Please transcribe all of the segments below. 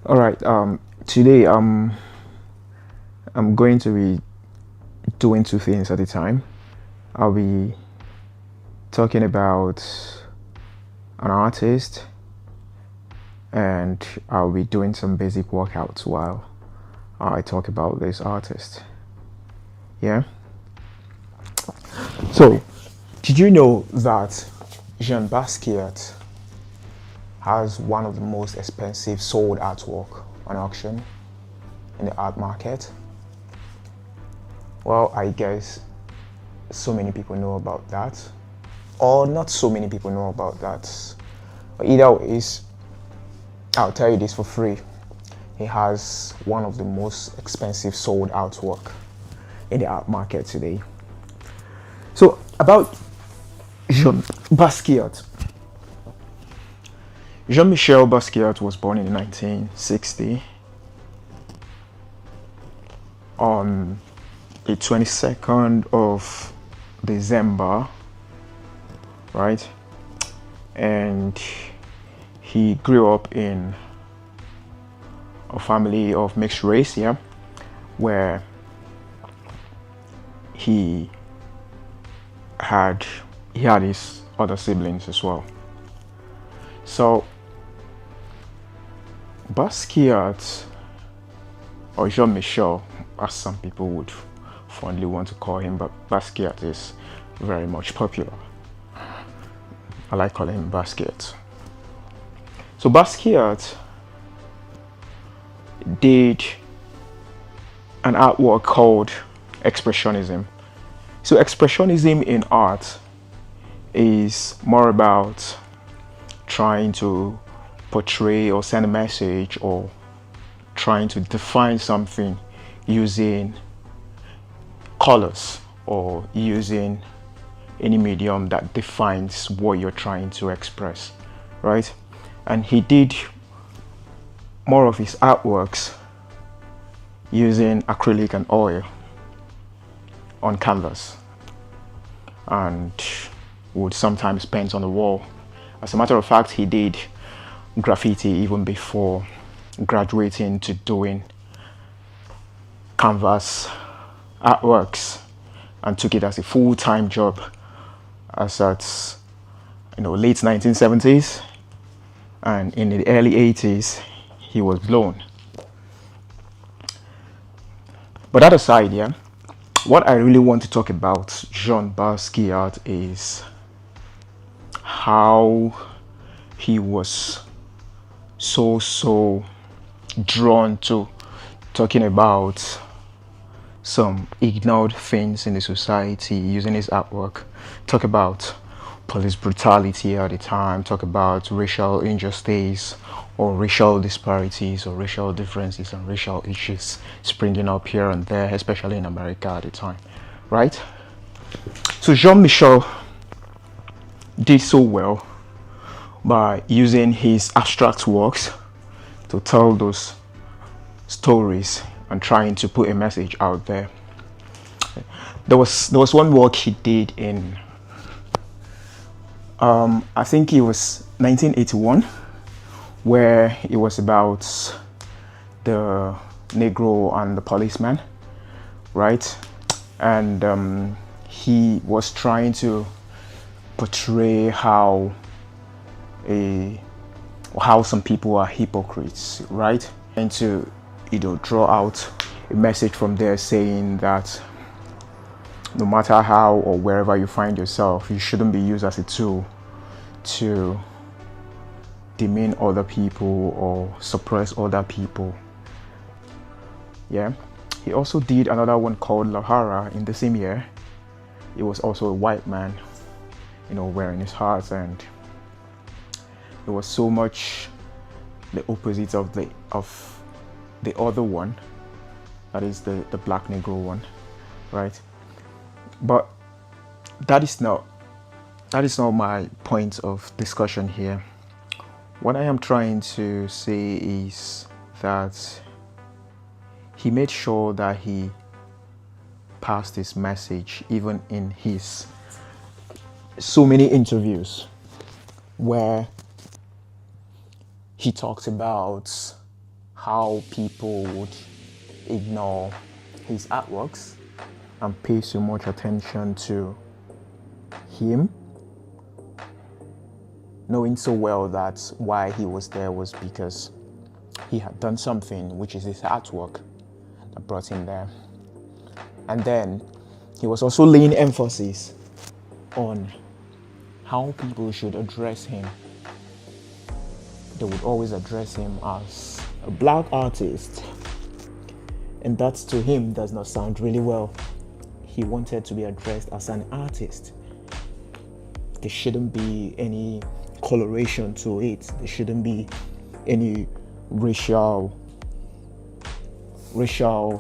All right. Today I'm going to be doing two things at a time. I'll be talking about an artist, and I'll be doing some basic workouts while I talk about this artist. Yeah. So, did you know that Jean Basquiat has one of the most expensive sold artwork on auction in the art market? Well, I guess so many people know about that, or not so many people know about that. But either ways, I'll tell you this for free. He has one of the most expensive sold artwork in the art market today. So about Jean Basquiat. Jean-Michel Basquiat was born in 1960 on the 22nd of December, right? And he grew up in a family of mixed race, yeah, where he had his other siblings as well. So Basquiat, or Jean-Michel, as some people would fondly want to call him, but Basquiat is very much popular. I like calling him Basquiat. So Basquiat did an artwork called Expressionism. So Expressionism in art is more about trying to portray or send a message, or trying to define something using colors or using any medium that defines what you're trying to express, right? And he did more of his artworks using acrylic and oil on canvas, and would sometimes paint on the wall. As a matter of fact, he did graffiti even before graduating to doing canvas artworks, and took it as a full-time job as at late 1970s, and in the early 80s he was blown. But that aside, yeah, what I really want to talk about Jean Basquiat is how he was so drawn to talking about some ignored things in the society using his artwork. Talk about police brutality at the time, talk about racial injustice or racial disparities or racial differences and racial issues springing up here and there, especially in America at the time, right? So Jean-Michel did so well by using his abstract works to tell those stories and trying to put a message out there. There was one work he did in I think it was 1981, where it was about the Negro and the policeman, right? And he was trying to portray how some people are hypocrites, right? And to draw out a message from there saying that no matter how or wherever you find yourself, you shouldn't be used as a tool to demean other people or suppress other people. Yeah. He also did another one called Lahara in the same year. It was also a white man, wearing his hat, and it was so much the opposite of the other one, that is the black Negro one, right? But that is not my point of discussion here. What I am trying to say is that he made sure that he passed his message even in his so many interviews where he talked about how people would ignore his artworks and pay so much attention to him, knowing so well that why he was there was because he had done something, which is his artwork, that brought him there. And then he was also laying emphasis on how people should address him. They would always address him as a black artist, and that to him does not sound really well. He wanted to be addressed as an artist. There shouldn't be any coloration to it. There shouldn't be any racial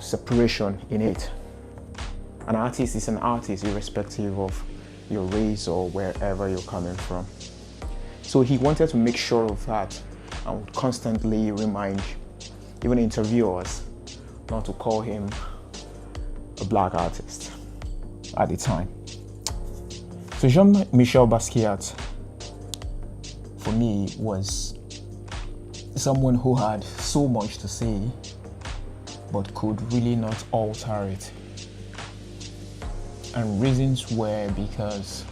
separation in it. An artist is an artist irrespective of your race or wherever you're coming from. So he wanted to make sure of that and would constantly remind even interviewers not to call him a black artist at the time. So Jean-Michel Basquiat, for me, was someone who had so much to say but could really not alter it. And reasons were because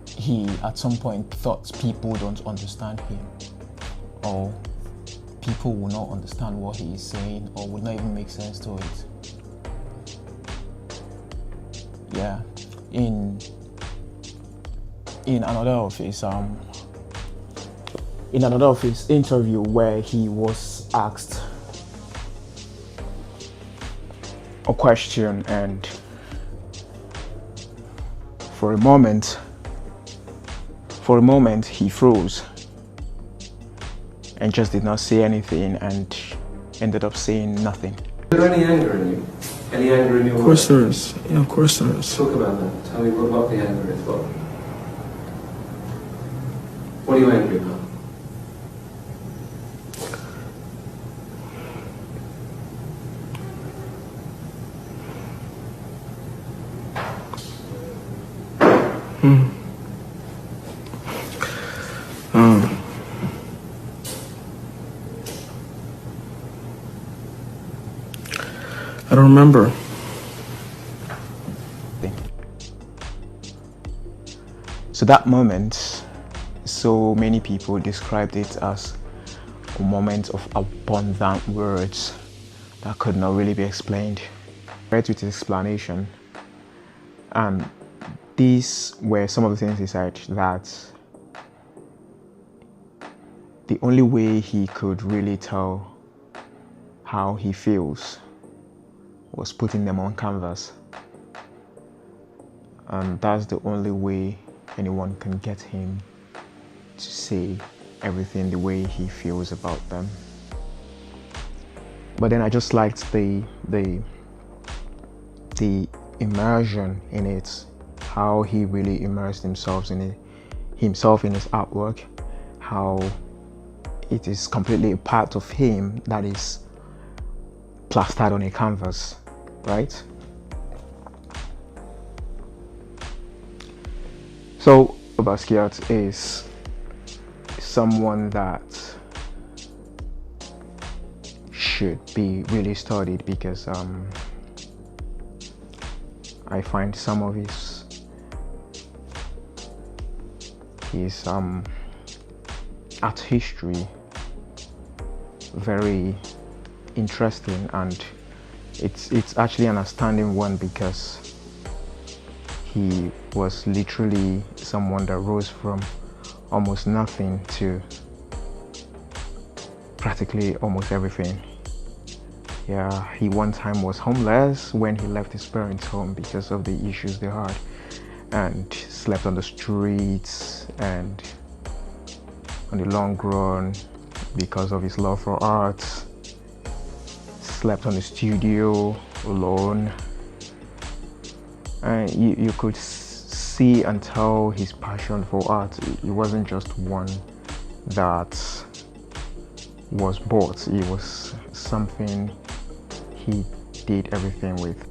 he at some point thought people don't understand him, or people will not understand what he is saying, or would not even make sense to it. Yeah, in another of his interview where he was asked a question, and for a moment he froze and just did not say anything and ended up saying nothing. Is there any anger in you? Any anger in your Of course there is. Yeah, of course there is. Talk about that. Tell me what the anger is. What are you angry about? I don't remember. So that moment, so many people described it as a moment of abundant words that could not really be explained. Right with his explanation, and these were some of the things he said, that the only way he could really tell how he feels was putting them on canvas, and that's the only way anyone can get him to say everything the way he feels about them. But then I just liked the immersion in it, how he really immersed himself in it, himself in his artwork, how it is completely a part of him that is plastered on a canvas, right? So Basquiat is someone that should be really studied, because I find some of his art history very interesting, and it's actually an outstanding one, because he was literally someone that rose from almost nothing to practically almost everything. Yeah, he one time was homeless when he left his parents' home because of the issues they had, and slept on the streets, and on the long run, because of his love for art, slept on the studio alone. And you could see and tell his passion for art. It wasn't just one that was bought, it was something he did everything with.